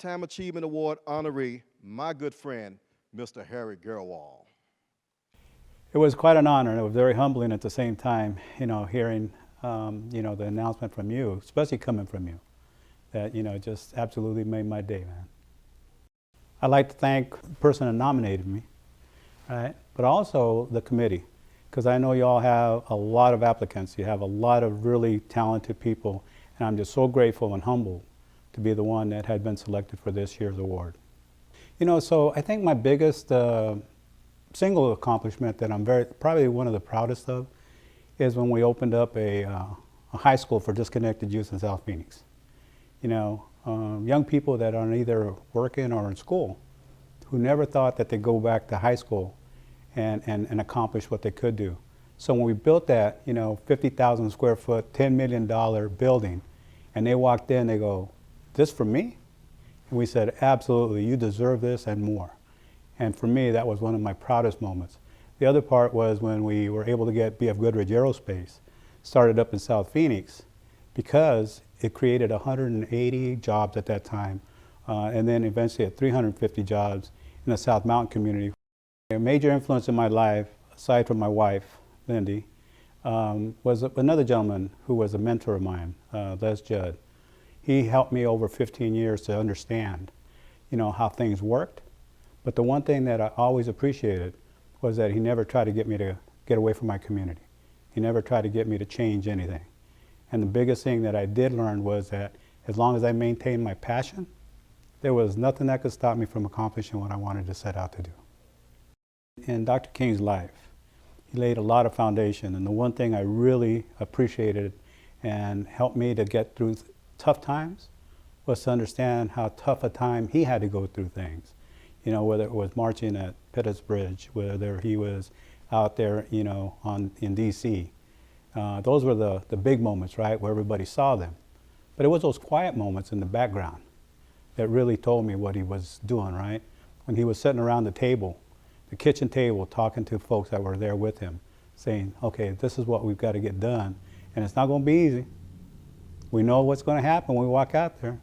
Lifetime Achievement Award honoree, my good friend, Mr. Harry Gerwal. It was quite an honor, and it was very humbling at the same time, hearing, the announcement from you, especially coming from you, that, just absolutely made my day, man. I'd like to thank the person that nominated me, right? But also the committee, because I know you all have a lot of applicants. You have a lot of really talented people, and I'm just so grateful and humbled to be the one that had been selected for this year's award. So I think my biggest single accomplishment that I'm probably one of the proudest of is when we opened up a high school for disconnected youth in South Phoenix. Young people that are either working or in school who never thought that they'd go back to high school and accomplish what they could do. So when we built that, 50,000 square foot, $10 million building, and they walked in, they go, "This for me?" And we said, "Absolutely, you deserve this and more." And for me, that was one of my proudest moments. The other part was when we were able to get B.F. Goodrich Aerospace started up in South Phoenix, because it created 180 jobs at that time, and then eventually at 350 jobs in the South Mountain community. A major influence in my life, aside from my wife, Lindy, was another gentleman who was a mentor of mine, Les Judd. He helped me over 15 years to understand, how things worked. But the one thing that I always appreciated was that he never tried to get me to get away from my community. He never tried to get me to change anything. And the biggest thing that I did learn was that as long as I maintained my passion, there was nothing that could stop me from accomplishing what I wanted to set out to do. In Dr. King's life, he laid a lot of foundation, and the one thing I really appreciated and helped me to get through tough times was to understand how tough a time he had to go through things. Whether it was marching at Pittis Bridge, whether he was out there, in D.C. Those were the big moments, right, where everybody saw them. But it was those quiet moments in the background that really told me what he was doing, right? When he was sitting around the table, the kitchen table, talking to folks that were there with him, saying, "Okay, this is what we've got to get done, and it's not going to be easy. We know what's going to happen when we walk out there."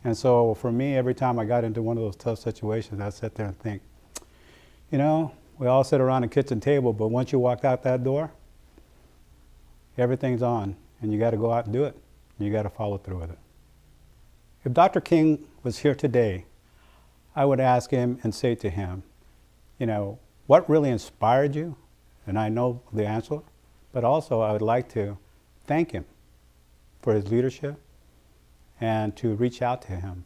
And so for me, every time I got into one of those tough situations, I'd sit there and think, we all sit around the kitchen table, but once you walk out that door, everything's on, and you got to go out and do it. And you got to follow through with it. If Dr. King was here today, I would ask him and say to him, what really inspired you? And I know the answer, but also I would like to thank him for his leadership, and to reach out to him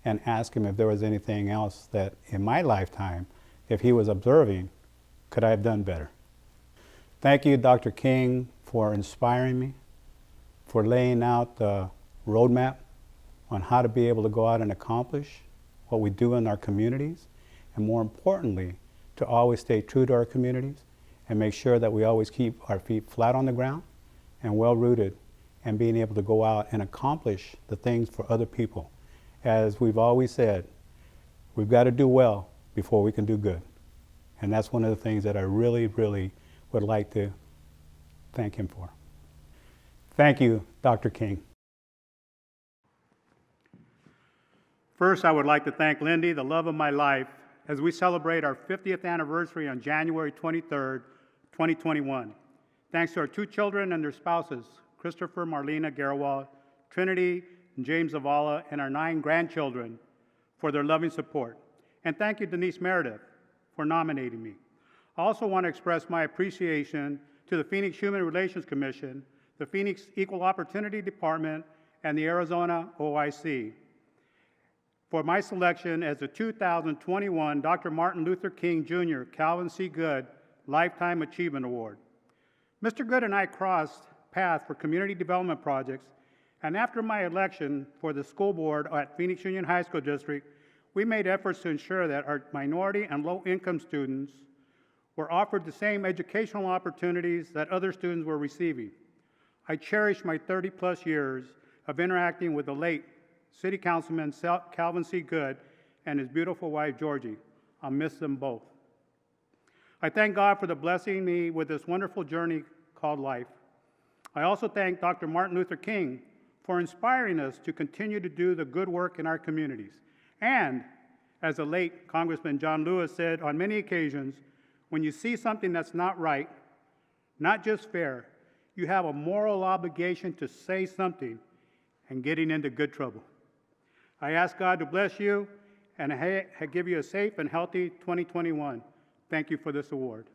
and ask him if there was anything else that in my lifetime, if he was observing, could I have done better? Thank you, Dr. King, for inspiring me, for laying out the roadmap on how to be able to go out and accomplish what we do in our communities, and more importantly, to always stay true to our communities and make sure that we always keep our feet flat on the ground and well-rooted, and being able to go out and accomplish the things for other people. As we've always said, we've got to do well before we can do good. And that's one of the things that I really, really would like to thank him for. Thank you, Dr. King. First, I would like to thank Lindy, the love of my life, as we celebrate our 50th anniversary on January 23rd, 2021. Thanks to our 2 children and their spouses, Christopher Marlena Gerwal, Trinity and James Zavala, and our 9 grandchildren for their loving support. And thank you, Denise Meredith, for nominating me. I also want to express my appreciation to the Phoenix Human Relations Commission, the Phoenix Equal Opportunity Department, and the Arizona OIC for my selection as the 2021 Dr. Martin Luther King Jr. Calvin C. Good Lifetime Achievement Award. Mr. Good and I crossed paths for community development projects, and after my election for the school board at Phoenix Union High School District, we made efforts to ensure that our minority and low-income students were offered the same educational opportunities that other students were receiving. I cherish my 30-plus years of interacting with the late City Councilman Calvin C. Good and his beautiful wife, Georgie. I'll miss them both. I thank God for blessing me with this wonderful journey called life. I also thank Dr. Martin Luther King for inspiring us to continue to do the good work in our communities And, as the late Congressman John Lewis said on many occasions, when you see something that's not right, not just fair, you have a moral obligation to say something and getting into good trouble. I ask God to bless you and give you a safe and healthy 2021. Thank you for this award.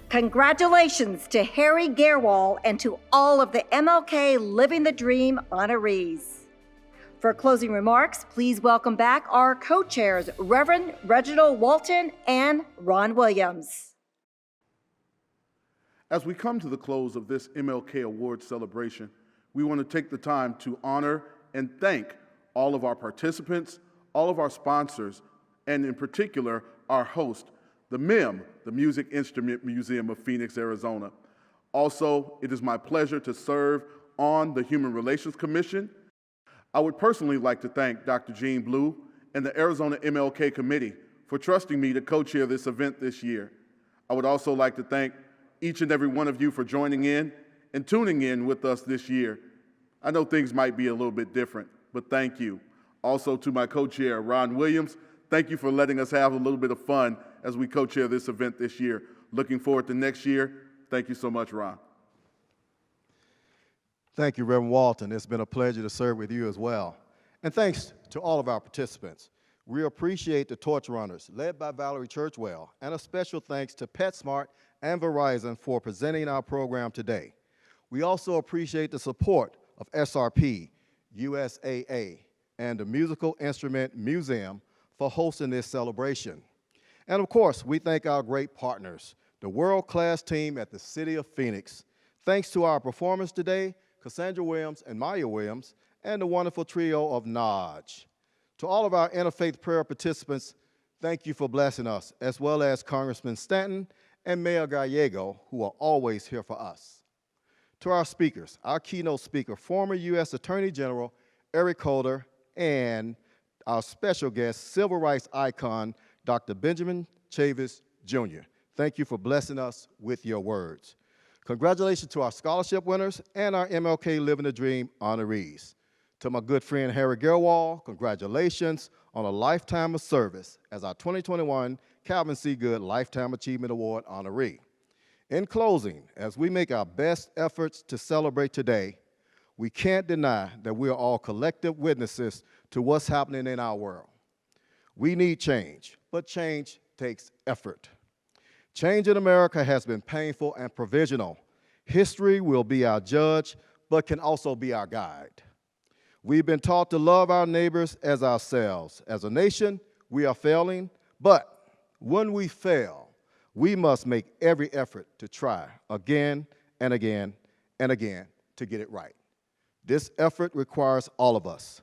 Congratulations to Harry Gerwal and to all of the MLK Living the Dream honorees. For closing remarks, please welcome back our co-chairs, Reverend Reginald Walton and Ron Williams. As we come to the close of this MLK Award celebration, we want to take the time to honor and thank all of our participants, all of our sponsors, and in particular, our host, the MIM, the Music Instrument Museum of Phoenix, Arizona. Also, it is my pleasure to serve on the Human Relations Commission. I would personally like to thank Dr. Jean Blue and the Arizona MLK Committee for trusting me to co-chair this event this year. I would also like to thank each and every one of you for joining in and tuning in with us this year. I know things might be a little bit different, but thank you. Also to my co-chair, Ron Williams, thank you for letting us have a little bit of fun as we co-chair this event this year. Looking forward to next year. Thank you so much, Ron. Thank you, Reverend Walton. It's been a pleasure to serve with you as well. And thanks to all of our participants. We appreciate the torch runners, led by Valerie Churchwell, and a special thanks to PetSmart and Verizon for presenting our program today. We also appreciate the support of SRP, USAA, and the Musical Instrument Museum for hosting this celebration. And of course, we thank our great partners, the world-class team at the City of Phoenix. Thanks to our performers today, Cassandra Williams and Maya Williams, and the wonderful trio of Naj. To all of our interfaith prayer participants, thank you for blessing us, as well as Congressman Stanton and Mayor Gallego, who are always here for us. To our speakers, our keynote speaker, former U.S. Attorney General Eric Holder, and our special guest, civil rights icon, Dr. Benjamin Chavis, Jr. Thank you for blessing us with your words. Congratulations to our scholarship winners and our MLK Living the Dream honorees. To my good friend Harry Gerwal, congratulations on a lifetime of service as our 2021 Calvin C. Good Lifetime Achievement Award honoree. In closing, as we make our best efforts to celebrate today, we can't deny that we are all collective witnesses to what's happening in our world. We need change, but change takes effort. Change in America has been painful and provisional. History will be our judge, but can also be our guide. We've been taught to love our neighbors as ourselves. As a nation, we are failing, but when we fail, we must make every effort to try again and again and again to get it right. This effort requires all of us.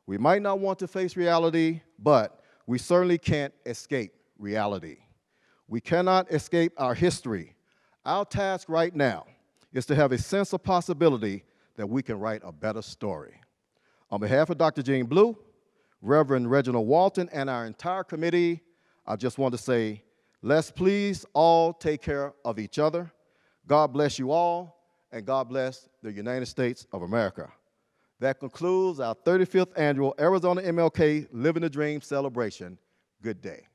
We might not want to face reality, but we certainly can't escape reality. We cannot escape our history. Our task right now is to have a sense of possibility that we can write a better story. On behalf of Dr. Jean Blue, Reverend Reginald Walton, and our entire committee, I just want to say, let's please all take care of each other. God bless you all, and God bless the United States of America. That concludes our 35th annual Arizona MLK Living the Dream celebration. Good day.